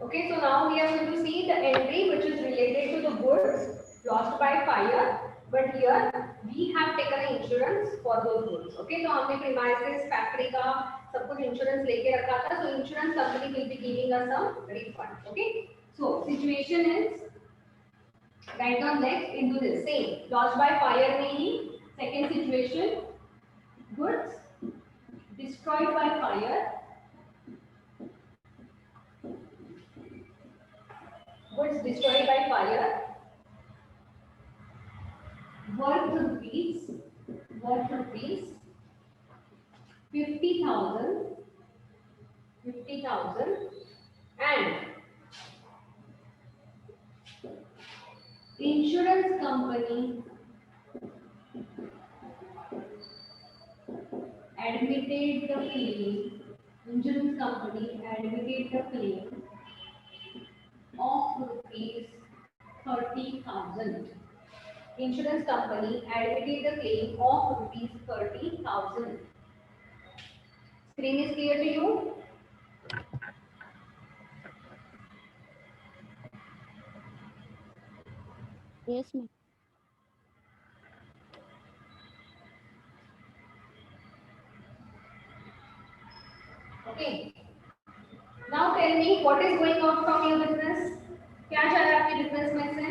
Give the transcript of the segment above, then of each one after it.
Okay, so now we are going to see the entry which is related to the goods lost by fire. But here we have taken an insurance for those goods. Okay, so हमने premises factory का सब कुछ insurance लेके रखा था. So insurance company will be giving us a refund. Okay, so situation is write down next into this same lost by fire में ही second situation goods destroyed by fire. Goods destroyed by fire worth rupees 50,000 and insurance company admitted the claim. Insurance company admitted the claim of rupees 30,000. Insurance company admitted the claim of rupees 30,000. Screen is clear to you? Yes, ma'am. Okay. Now tell me what is going on from your business? क्या चल रहा है आपके business में से?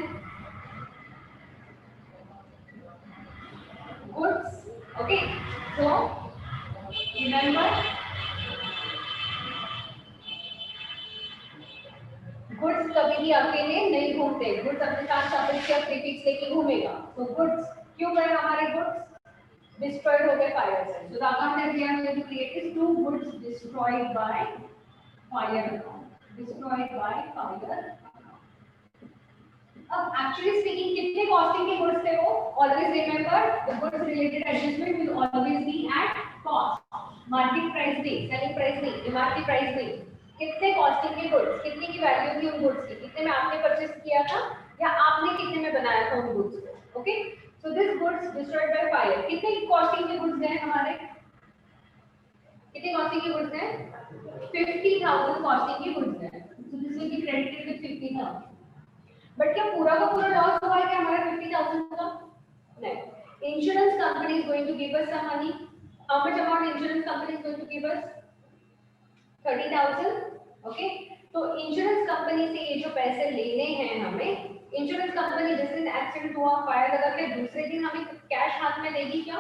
Goods. Okay. So remember, goods कभी भी अकेले नहीं घूमते. Goods अपने साथ सफिक्स या प्रीफिक्स लेके घूमेगा. So goods क्यों गए हमारे goods? Destroyed हो गए fire से. So the account we are going to create is two goods destroyed by fire account. Destroyed by fire. अब एक्चुअली स्पीकिंग कितने कॉस्टिंग के गुड्स थे वो? Always remember the goods related adjustment will always be at cost. Market price नहीं, selling price नहीं, MRP price नहीं. कितने costing के गुड्स, कितने की वैल्यू थी उन गुड्स की, कितने में आपने परचेस किया था या आपने कितने में बनाया था उन गुड्स को. Okay, so this goods destroyed by fire. कितने कॉस्टिंग के गुड्स हैं हमारे? कितने कॉस्टिंग के गुड्स हैं? 50,000 कॉस्टिंग के गुड्स हैं. So this will be credited with 50,000. But क्या पूरा का पूरा लॉस हुआ है क्या हमारा 50,000 का? नहीं. Insurance company is going to give us some money. How much amount insurance company is going to give us? 30,000. Okay, तो इंश्योरेंस कंपनी से ये जो पैसे लेने हैं हमें, इंश्योरेंस कंपनी जिस दिन एक्सीडेंट हुआ, फायर लगा के दूसरे दिन हमें कैश हाथ में देगी क्या?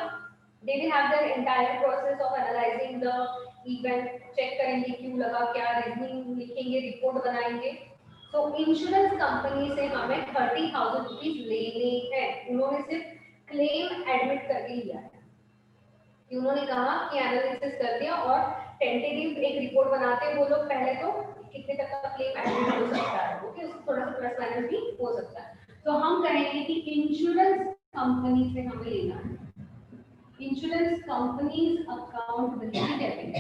They will have their entire process of analysing the event. Check करेंगे क्यों लगा, क्या रीजनिंग लिखेंगे, रिपोर्ट बनाएंगे. तो इंश्योरेंस कंपनी से हमें 30,000 रुपीज लेने हैं. उन्होंने सिर्फ क्लेम एडमिट करके लिया है. उन्होंने कहा कि एनालिसिस कर दिया और टेंटेटिव एक रिपोर्ट बनाते हैं वो लोग पहले, तो कितने तक का क्लेम एडमिट हो सकता है. ओके, उसको थोड़ा सा प्लस माइनस भी हो सकता है. तो हम कहेंगे कि इंश्योरेंस कंपनी से हमें लेना है. Insurance companies account will B debit.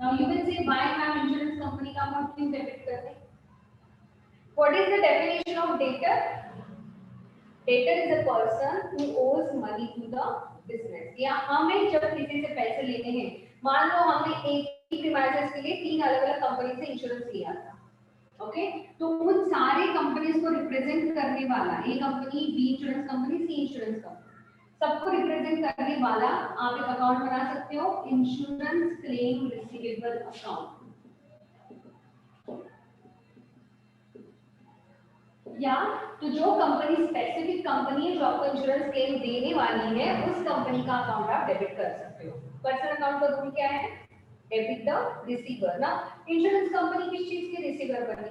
Now you will say why हम इंश्योरेंस कंपनी का अकाउंट क्यों डेबिट करते हैं? What is the definition of debtor? Debtor is a person who owes money to the business. या हमें जब किसी से पैसे लेने हैं, मान लो हमने एक ही प्रीमाइसेस के लिए 3 अलग-अलग कंपनी से इंश्योरेंस लिया था. ओके, तो उन सारे कंपनीज को रिप्रेजेंट करने वाला, ए कंपनी, बी इंश्योरेंस कंपनी, सी इंश्योरेंस कंपनी, सबको रिप्रेजेंट करने वाला आप एक अकाउंट बना सकते हो, इंश्योरेंस क्लेम रिसीवेबल अकाउंट. या तो जो कंपनी स्पेसिफिक कंपनी है जो आपको इंश्योरेंस क्लेम देने वाली है, उस कंपनी का अकाउंट आप डेबिट कर सकते हो. पर्सनल अकाउंट का रूल क्या है? Debit the receiver. ना इंश्योरेंस कंपनी किस चीज की रिसीवर बनी?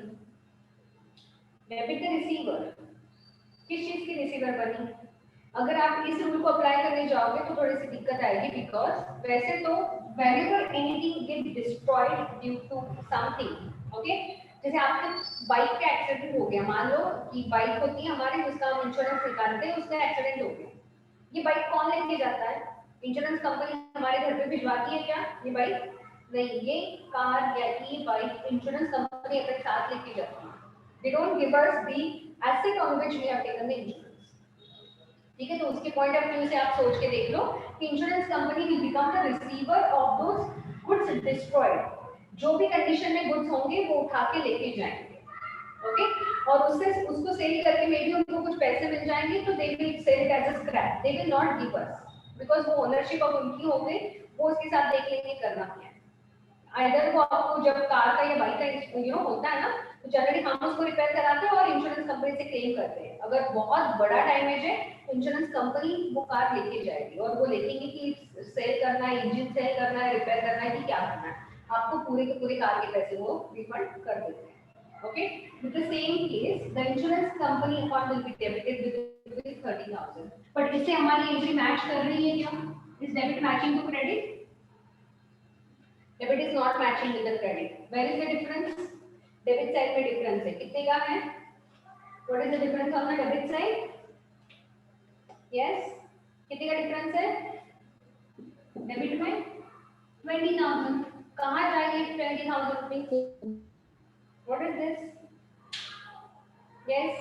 Debit the receiver. किस चीज की रिसीवर बनी? अगर आप इस रूल को अप्लाई करने जाओगे तो थोड़ी सी दिक्कत आएगी, बिकॉज वैसे तो whenever anything get destroyed due to something, okay, जैसे आपके बाइक का एक्सीडेंट हो गया, मान लो कि बाइक होती है हमारे जिसका हम इंश्योरेंस निकालते हैं, उसका एक्सीडेंट हो गया. ये बाइक कौन लेके जाता है? इंश्योरेंस कंपनी हमारे घर पे भिजवाती है क्या ये बाइक? नहीं, ये कार या ये बाइक इंश्योरेंस कंपनी अपने साथ लेके जाती है. They don't give us the asset on which we have taken the insurance. ठीक है, तो उसके पॉइंट ऑफ व्यू से आप सोच के देख लो कि insurance company will become the receiver of those goods destroyed. जो भी कंडीशन में गुड्स होंगे वो उठा के लेके जाएंगे, ओके। और उससे उसको सेल करके मे भी उनको कुछ पैसे मिल जाएंगे, तो they will sell it as a scrap, they will not give us, because वो ओनरशिप अब उनकी हो गई, वो उसके साथ देख लेंगे करना क्या है। आइदर वो आपको जब कार का या बाइक का होता है ना, तो जनरली हम उसको रिपेयर कराते हैं और इंश्योरेंस कंपनी से क्लेम करते हैं। अगर बहुत बड़ा डैमेज है तो इंश्योरेंस कंपनी वो कार लेके जाएगी और वो देखेंगे कि सेल करना है, इंजन सेल करना है, रिपेयर करना है कि क्या करना है, आपको पूरे के पूरे कार के पैसे वो रिफंड कर देते हैं, okay. With the same case the insurance company account will be debited with 30,000, but इससे हमारी एंट्री मैच कर रही है क्या? Is debit matching to credit? Debit is not matching with the credit. Where is the difference? Debit side में difference है, कितने का है? What is the difference on the debit side? Yes, कितने का difference है? Debit में 20,000. कहाँ जाएगी 20,000 रुपये? What is this? Yes.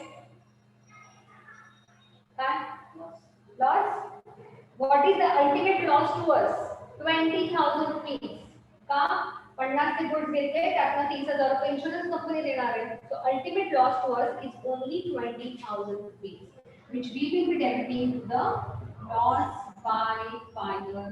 Loss. What is the ultimate loss to us? 20,000 rupees. का 50 से गुड्स देते हैं, अपना 30,000 रुपये इंश्योरेंस कंपनी देना है, तो ultimate loss to us is only 20,000 rupees, which we will be debiting to the loss by fire.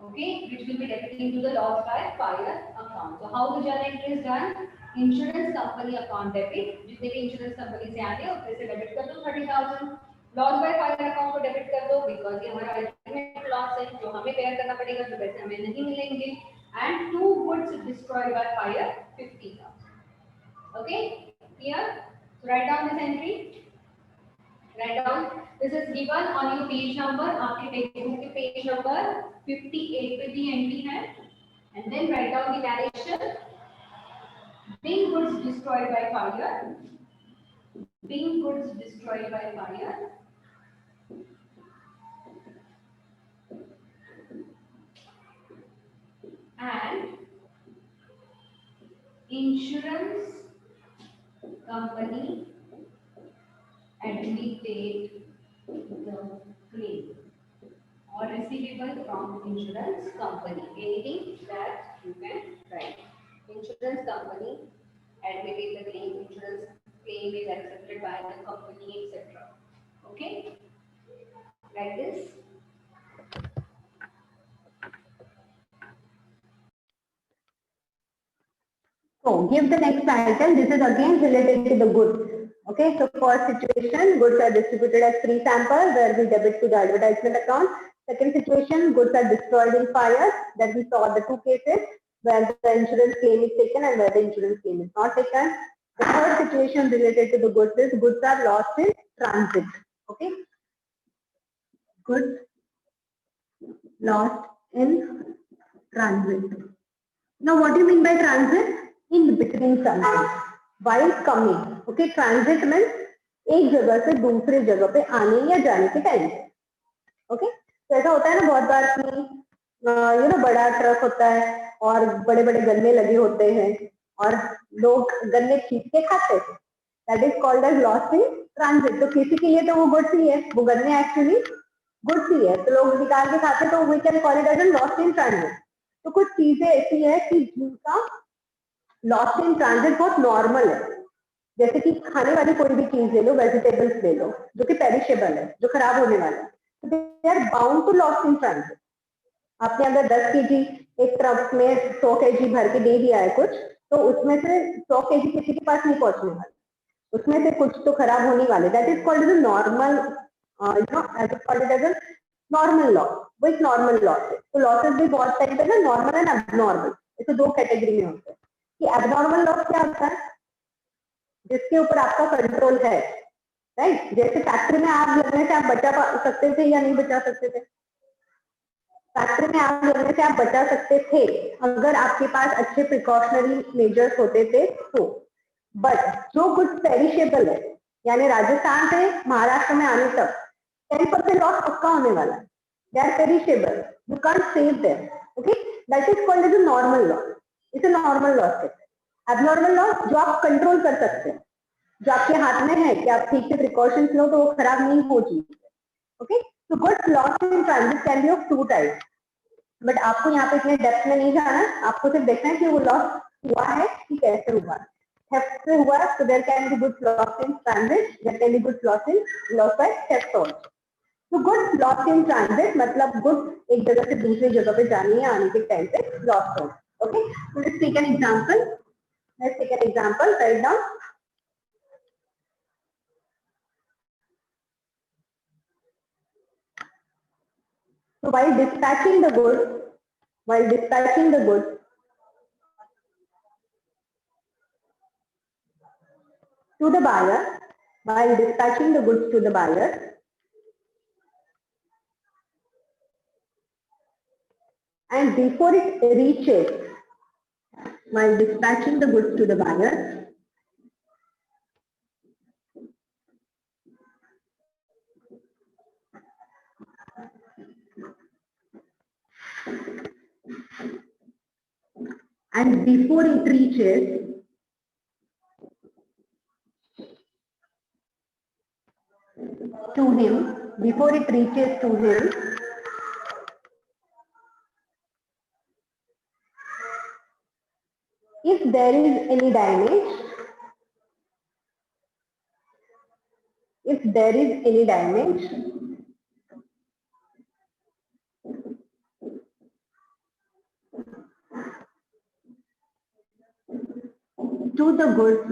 Okay, which will be debiting to the loss by fire account. So how the journal entry is done? Insurance company account debit, जितने भी insurance company से आते हैं उसमें से debit कर दो 30,000, loss by fire account को डेबिट कर दो, बिकॉज ये हमारा अल्टीमेट लॉस है जो हमें बेयर करना पड़ेगा, जो पैसे हमें नहीं मिलेंगे, and to goods destroyed by fire 50,000. Okay, clear? So write down this entry. Write down. This is given on your page number. आपके टेक्स्ट के पेज नंबर 58 पे भी एंट्री है. And then write down the narration. Being goods destroyed by fire. Being goods destroyed by fire. And insurance company admitted the claim or receivable from insurance company. Anything that you can write. Insurance company admitted the claim. Insurance claim is accepted by the company, etc. Okay, like this. So give the next title. This is again related to the goods. Okay, so first situation, goods are distributed as free sample where we debit to the advertisement account. Second situation, goods are destroyed in fire, that we saw the two cases where the insurance claim is taken and where the insurance claim is not taken. The third situation related to the goods is goods are lost in transit. Okay, goods lost in transit. Now what do you mean by transit? In between something. While coming. Okay, transit means एक जगह से दूसरे जगह पे आने या जाने के टाइम. ओके, तो ऐसा होता है ना बहुत बार कि बड़ा ट्रक होता है और बड़े बड़े गन्ने लगे होते हैं और लोग गन्ने खींच के खाते हैं. That is called as lost in transit. तो किसी के लिए तो वो गुड्स ही है, वो गन्ने एक्चुअली गुड्स ही है, तो लोग निकाल के खाते, तो we can call it as lost in transit. तो कुछ चीजें ऐसी है कि जिनका लॉस्ट इन ट्रांजिट बहुत नॉर्मल है. जैसे कि खाने वाली कोई भी चीज ले लो, वेजिटेबल्स ले लो जो कि पेरिशेबल है, जो खराब होने वाला है, तो they are bound to lost in transit. आपने अगर 10 केजी एक ट्रक में 100 केजी भर के दे दिया है कुछ, तो उसमें से 100 केजी किसी के पास नहीं पहुंचने वाले, उसमें से कुछ तो खराब होने वाले. That is called as normal, normal loss. वो एक नॉर्मल लॉस है. तो लॉसेस भी बहुत टाइप है ना, नॉर्मल एंड एबनॉर्मल. ऐसे दो कैटेगरी में होते हैं. कि एबनॉर्मल लॉस क्या होता है? जिसके ऊपर आपका कंट्रोल है, राइट? जैसे फैक्ट्री में आग लगने से आप बचा सकते थे या नहीं बचा सकते थे? फैक्ट्री में आग लगने से आप बचा सकते थे अगर आपके पास अच्छे प्रिकॉशनरी मेजर्स होते थे तो. बट जो कुछ पेरिशेबल है, यानी राजस्थान से महाराष्ट्र में आने तक 10% लॉस पक्का होने वाला है. They are perishable, you can't save them. Okay, that is called as a normal loss. इसे नॉर्मल लॉस कहते हैं. एबनॉर्मल लॉस जो आप कंट्रोल कर सकते हैं, जो आपके हाथ में है कि आप ठीक से प्रिकॉशंस लो तो वो खराब नहीं हो चीज. Okay, so goods lost in transit can be of two types. But आपको यहाँ पे इतने डेप्थ में नहीं जाना, आपको सिर्फ देखना है कि वो लॉस हुआ है कि कैसे हुआ। थेफ्ट से हुआ तो there can be goods loss in transit, there can be goods loss in loss by theft also. तो गुड्स लॉस इन ट्रांजिट मतलब गुड्स एक जगह से दूसरी जगह पे जाने या आने के टाइम पे लॉस हो। Okay, so let's take an example. Let's take an example. Write down. So while dispatching the goods to the buyer, while dispatching the goods to the buyer, and before it reaches, while dispatching the goods to the buyer, and before it reaches to him, before it reaches to him, if there is any damage, if there is any damage, to the goods,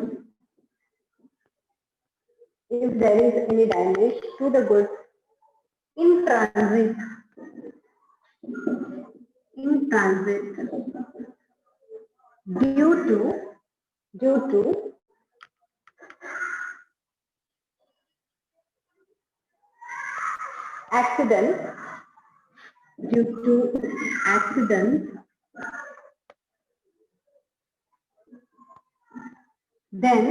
if there is any damage to the goods in transit, due to accident, due to accident, then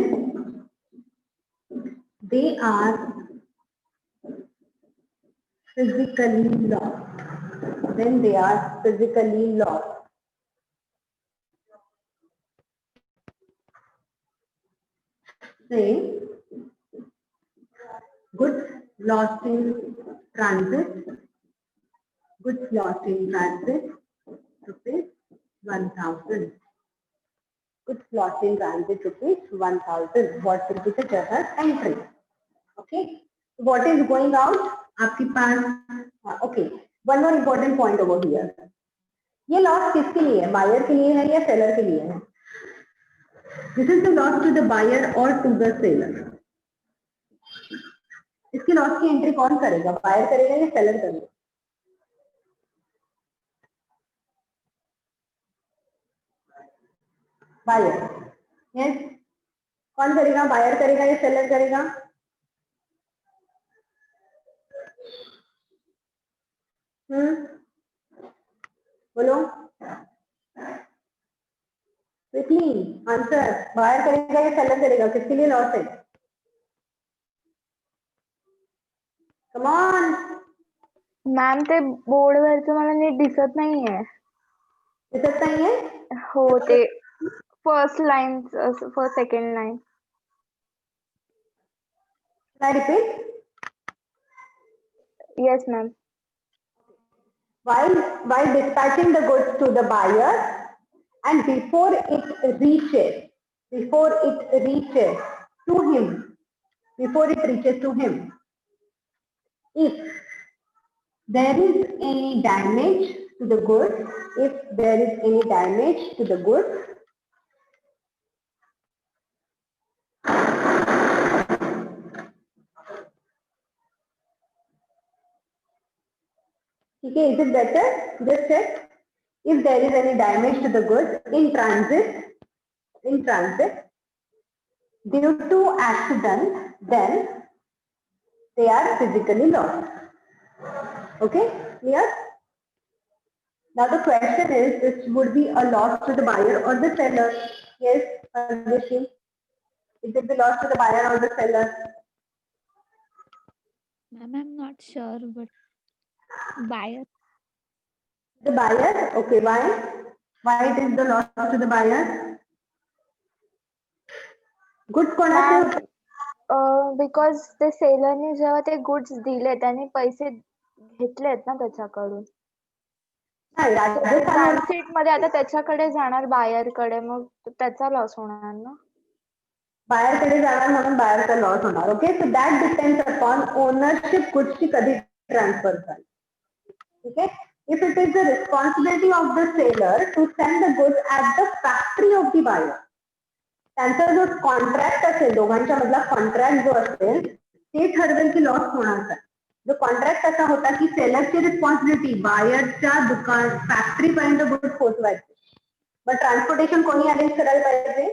they are physically lost. Then they are physically lost. Say, goods lost in transit, goods lost in transit, rupees 1,000. Goods lost in transit, rupees 1,000. What will be the journal entry? Okay. What is going out? आपके पास okay. One more important point over here. ये loss किसके लिए है? Buyer के लिए है या seller के लिए है? This is the loss to the buyer or to the seller. इसकी लॉस की एंट्री कौन करेगा? बायर करेगा या सेलर करेगा? बायर. यस, कौन करेगा? बायर करेगा या सेलर करेगा? बोलो क्विकली आंसर. बायर करेगा या सेलर करेगा? किसके लिए लॉस है? कम ऑन मॅम ते बोर्डवरचं मला नीट दिसत नाहीये. दिसत नाहीये? हो ते first line first second line. Can I repeat? Yes ma'am. While dispatching the goods to the buyer and before it reaches to him, if there is any damage to the goods, okay, is it better? Just check. If there is any damage to the goods in transit due to accident, then they are physically lost. Okay, clear? Now the question is, this would be a loss to the buyer or the seller? Yes, Aditi. Is it the loss to the buyer or the seller? Ma'am, I'm not sure, but buyer. The buyer. Okay, why? Why it is the loss to the buyer? Goods कोणाचे होते? Because ते सेलरने जेव्हा ते goods दिले त्याने पैसे घेतलेत ना त्याच्याकडून. नाही राजस्थान ट्रान्सिट मध्ये आता त्याच्याकडे जाणार बायर कडे, मग त्याचा लॉस होणार ना. बायर कडे जाणार म्हणून बायरचा लॉस होणार. Okay, so that depends upon ownership गुड्सची कधी ट्रान्सफर झाली. ठीक आहे. If it is the responsibility of the seller to send the goods at the factory of the buyer, त्यांचा जो कॉन्ट्रॅक्ट असेल, दोघांच्या मधला कॉन्ट्रॅक्ट जो असेल ते ठरवेल की लॉस होणार का. जो कॉन्ट्रॅक्ट असा होता की सेलरची रिस्पॉन्सिबिलिटी बायरच्या दुकान फॅक्टरी पर्यंत गुड्स पोहोचवायचे, मग ट्रान्सपोर्टेशन कोणी अरेंज करायला पाहिजे,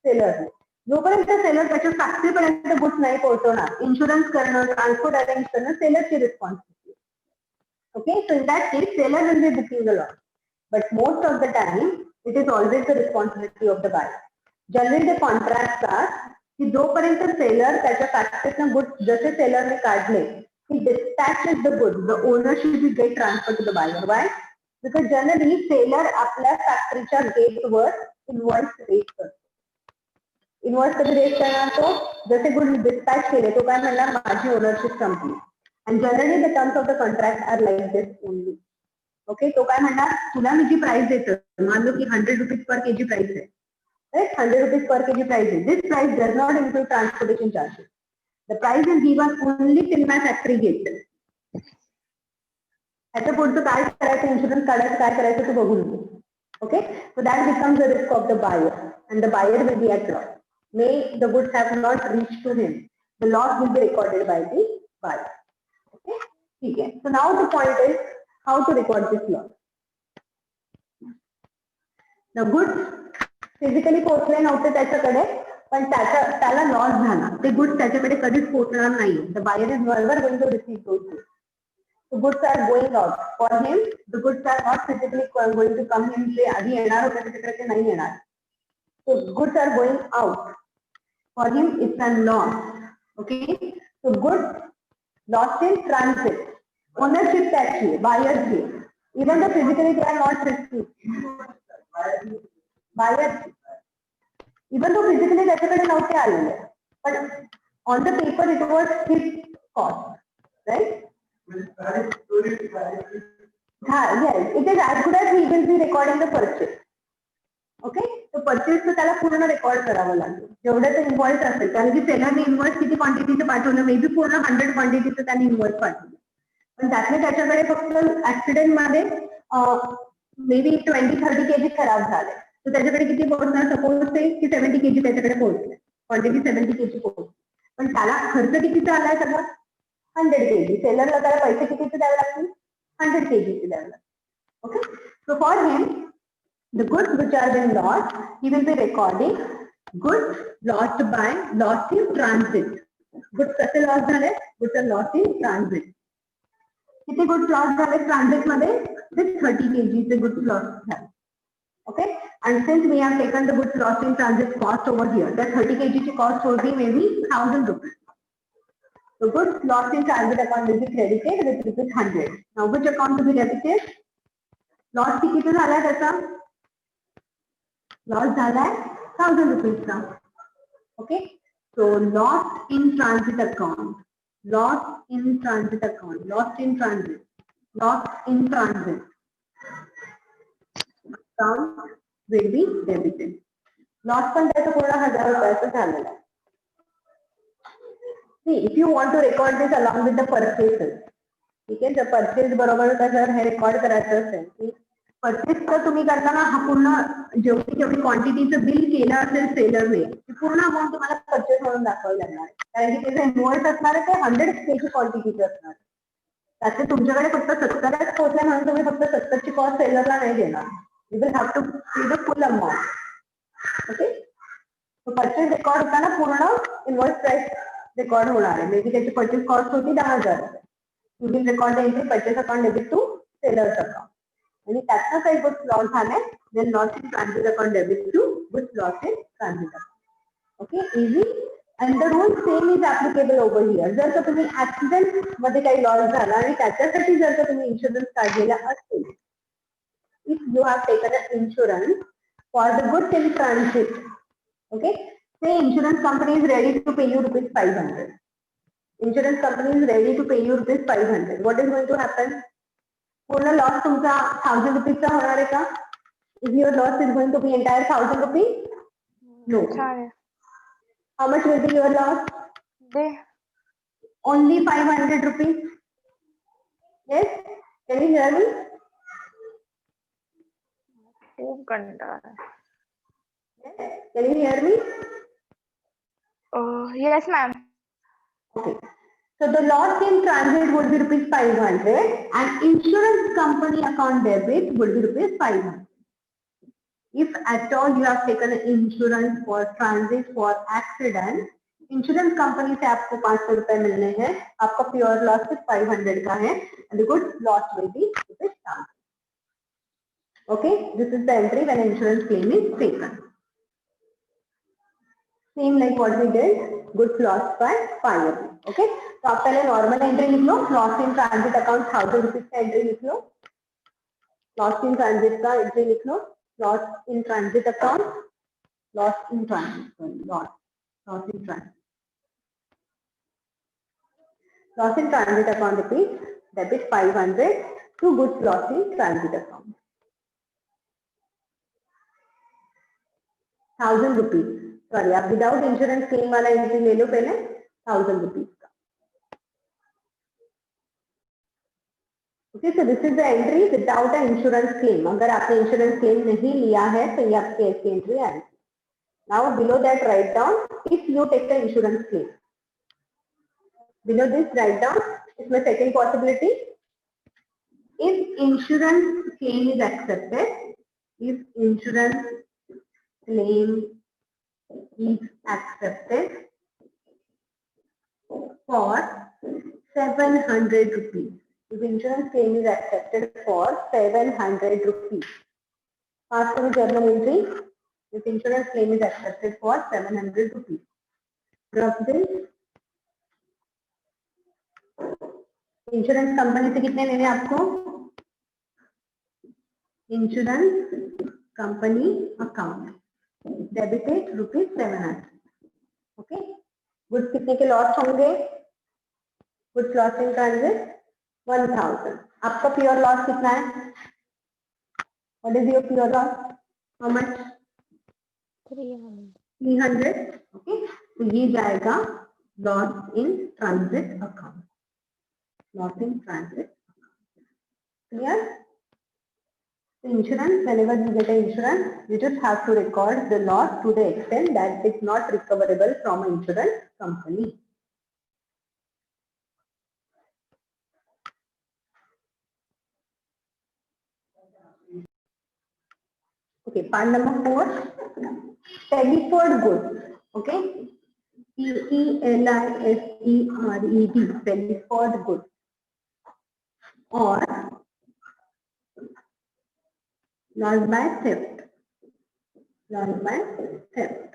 सेलरने. जोपर्यंत सेलर त्याच्या फॅक्टरी पर्यंत गुड्स नाही पोहोचवणार, इन्शुरन्स करणं, ट्रान्सपोर्ट अरेंज करणं सेलरची responsibility. Okay, so in that case seller will be booking the loss, but most of the time it is always the responsibility of the buyer. Generally the contract की जोपर्यंत seller त्याच्या फॅक्टरीतनं goods जसे सेलरने काढले, he dispatches the goods, the ownership will get transferred to the buyer. Why? Because generally seller आपल्या फॅक्टरीच्या गेटवर invoice rate करतो. Invoice कधी rate करणार, तो जसे गुड्स डिस्पॅच केले तो काय म्हणणार, माझी ओनरशिप संपली. And generally the terms of the contract are like this only. Okay, तो काय म्हणणार, तुला मी जी प्राइस देतो, मान लो की 100 रुपीज पर केजी प्राइस आहे, right? 100 rupees per kg price is. This price does not include transportation charges. The price is given only till my factory gate. त्याच्या पुढचं काय करायचं, इन्शुरन्स काढायचं, काय करायचं ते बघून घे. Okay, so that becomes the risk of the buyer and the buyer will be at loss. May the goods have not reach to him, the loss will be recorded by the buyer. Okay, ठीक आहे. So now the point is how to record this loss. The goods physically पोहोचले नव्हते त्याच्याकडे, पण त्याला loss झाला, ते goods त्याच्याकडे कधीच पोहोचणार नाही. The buyer is never going to receive those goods. The goods are going out for him. The goods are not physically going to come in. जे आधी येणार होते त्याच्याकडे ते नाही येणार. So goods are going out for him. It's a loss. Okay. So goods lost in transit. Ownership त्याची, buyer ची. Even though physically they are not received. Buyer. Even though physically त्याच्याकडे नव्हते आलेले, but on the paper it was his cost, right? Yes, it is as good as he will be recording the purchase. Okay, so purchase त्याला पूर्ण record करावं लागेल, जेवढं ते invoice असेल, कारण की सेलरने इनवॉइस किती क्वांटिटीचं पाठवलं, मे बी पूर्ण 100 क्वांटिटीचं त्यांनी इनवॉइस पाठवलं, पण त्यातले त्याच्याकडे फक्त ऍक्सिडेंट मध्ये मे बी 20-30 केजी खराब झाले, तर त्याच्याकडे किती पोहोचणार, सपोज ते की 70 केजी त्याच्याकडे पोहोचले, क्वांटिटी 70 केजी पोहोचली, पण त्याला खर्च कितीचा आलाय सगळं, 100 केजी. सेलरला त्याला पैसे कितीचे द्यावे लागतील, 100 केजीचे द्यावे लागतील. Okay, so for him the goods which are been lost, he will be recording goods lost by lost in transit. Goods कसे लॉस झाले, goods are lost in transit. किती गुड्स लॉस झाले ट्रान्झिट मध्ये, 30 केजीचे गुड्स लॉस झाले. Okay, and since we have taken the goods lost in transit cost over here, that 30 kg cost will be maybe 1000 rupees. The goods lost in transit account will be credited with rupees 100. Now which account will be debited? Loss किती झाला त्याचा, loss झालाय 1000 rupees चा. Okay, so lost in transit account, lost in transit account, lost in transit, lost in transit account will be debited. Loss पण त्याचं पूर्ण 1000 रुपयाचं झालेलं आहे. See, if you want to record this along with the purchases, ठीक आहे, जर purchase बरोबर जर हे रेकॉर्ड करायचं असेल की परचेस तर तुम्ही करताना हा पूर्ण जेवढी क्वांटिटीचं बिल केलं असेल सेलरने, ती पूर्ण अमाऊंट तुम्हाला परचेस म्हणून दाखवावी लागणार आहे, कारण की ते जे इनवॉइस असणार आहे ते 100 केजी क्वांटिटीचं असणार आहे. त्याचे तुमच्याकडे फक्त 70च पोहोचले म्हणून तुम्ही फक्त 70ची कॉस्ट सेलरला नाही देणार. You will have to pay the full amount. Okay, so purchase record होताना पूर्ण इनवॉइस प्राइस रेकॉर्ड होणार आहे. मे बी त्याची परचेस कॉस्ट होती 10,000 रुपये. You will record the entry purchase account debit to seller's account. आणि त्यातनं काही goods लॉस झाले, then loss in transit account debit to goods loss in transit account. Okay, easy. And the rule same is applicable over here. जर का तुम्ही accident मध्ये काही loss झाला आणि त्याच्यासाठी जर का तुम्ही इन्शुरन्स काढलेला असेल, if you have taken an insurance for the goods in transit, okay, say insurance company is ready to pay you rupees 500. Insurance company is ready to pay you rupees 500. What is going to happen? पूर्ण loss तुमचा 1000 रुपीजचा होणार आहे का? If your loss is going to be entire 1000 rupees? No. छान आहे. How much will be your loss? दे. Only 500 rupees. Yes, can you hear me? खूप कंटाळा. Yes. Can you hear me? Yes, ma'am. Okay. So the loss in transit would be rupees 500 and insurance company account debit would be rupees 500. If at all you have taken an insurance for transit for accident, insurance company से आपको 500 रुपए मिलने हैं, आपका pure loss 500 का है and the good loss will be ₹1000. Okay, this is the entry when insurance claim is taken. Same like what we did, goods lost by fire. Okay, तो आप पहले नॉर्मल एंट्री लिख लो, loss in transit account 1000 rupees का entry लिख लो, loss in transit का entry लिख लो, loss in transit account, loss in transit, loss in transit, loss in transit account rupees debit 500 to goods loss in transit account 1000 rupees. Sorry, आप without insurance claim वाला entry ले लो पहले 1000 rupees का. Okay, so this is the entry without a insurance claim. अगर आपने insurance claim नहीं लिया है तो ये आपकी ऐसी एंट्री आएगी. Now below that write down if you take the insurance claim. Below this, write down इसमें second possibility. If insurance claim is accepted, if insurance claim is accepted for 700 rupees. If insurance claim is accepted for 700 rupees. Pass to the journal entry. If insurance claim is accepted for 700 rupees. Drop this. Insurance company से कितने लेने आपको? Insurance company account debited rupees 700. Okay, goods कितने के loss होंगे? Goods loss in transit 1000. आपका pure loss कितना है? What is your pure loss? How much? 300. Okay, तो ये जाएगा loss in transit account. Loss in transit. Clear? So insurance, whenever you get an insurance, you just have to record the loss to the extent that it's not recoverable from an insurance company. Okay, part number 4. Telephone goods. Okay, P-E-L-I-S-E-R-E-D. Telephone goods. Or loss by theft. Loss by theft.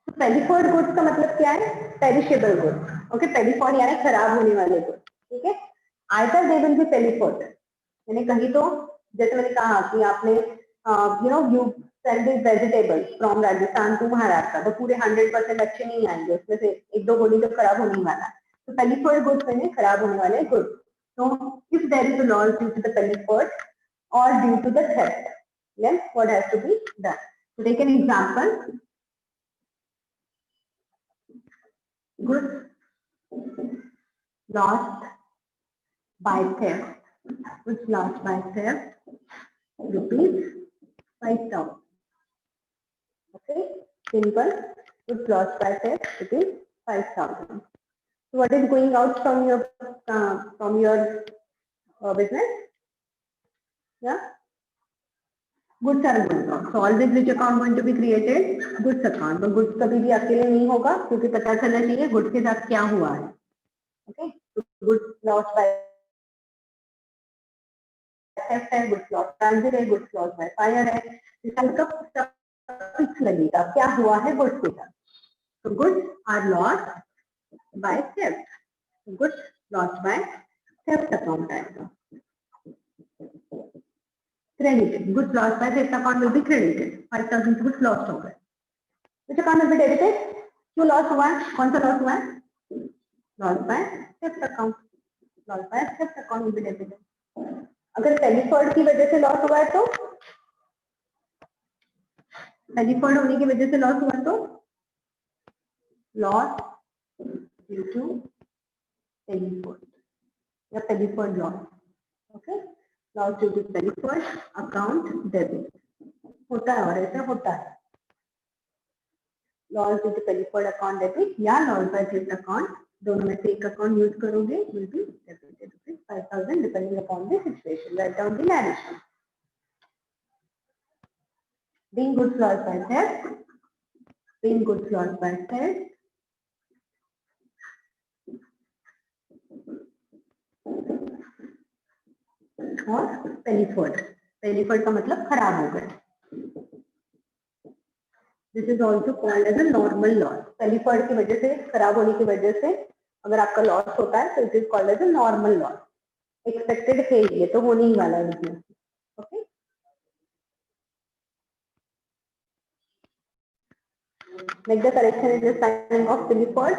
तो पेरिफर्ड goods का मतलब क्या है? Perishable goods. Okay, पेरिफर्ड यानी खराब होने वाले goods. ठीक है, either they will be pilfered, यानी कहीं तो जैसे मैंने कहा कि आपने you sell this vegetables from Rajasthan to Maharashtra, तो पूरे 100% अच्छे नहीं आएंगे, उसमें से एक दो गोली तो खराब होने ही वाला है. तो पेरिफर्ड गुड्स यानी खराब होने वाले goods. So if there is a loss due to the pellicord or due to the theft, then what has to be done? So take an example. Goods lost by theft. Goods lost by theft. Rupees 5,000. Okay, simple. Goods lost by theft. Rupees 5,000. So what is going out from your business? Yeah, goods are going out. So always which account going to be created? Goods account. But goods कभी भी अकेले नहीं होगा क्योंकि पता चलना चाहिए goods के साथ क्या हुआ है. Okay, so goods lost by theft है, goods lost transit है, goods lost by fire है. इसका कुछ लगेगा क्या हुआ है goods के साथ. So goods are lost by theft. Goods lost by theft account आएगा. Credited. Goods lost by theft account will be credited. 5,000 goods lost हो गए. Which account will be debited? क्यों loss हुआ है? कौन सा loss हुआ है? Loss by theft account. Loss by theft account will be debited. अगर पेलिफर्ड की वजह से लॉस हुआ है तो, पेलिफर्ड होने की वजह से लॉस हुआ तो लॉस ड्यू टू पेलिफर्ड या pilfered loss. Okay, loss due to pilfered account debit होता है और ऐसा होता है. Loss due to pilfered account debit या लॉस बाय क्रेडिट अकाउंट, दोनों में से एक अकाउंट यूज करोगे will be debited rupees 5000 depending upon the situation. Right down the narration. Being goods lost by theft, being goods lost by theft, और पेलिफर्ड. पेलिफर्ड का मतलब खराब हो गए. This is also called as a normal loss. Pilfered की वजह से, खराब होने की वजह से अगर आपका लॉस होता है तो it is called as a normal loss. Expected है, ये तो होने ही वाला है business. Okay, make the correction in the spelling of Peliford.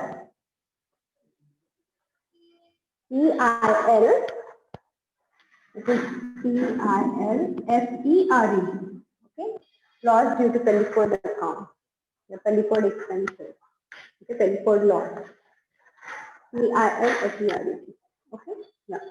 PIL, it is PILFERD. Okay, loss due to Peliford account, the Peliford expenses. Okay, Peliford loss. PILFERD. Okay, yeah.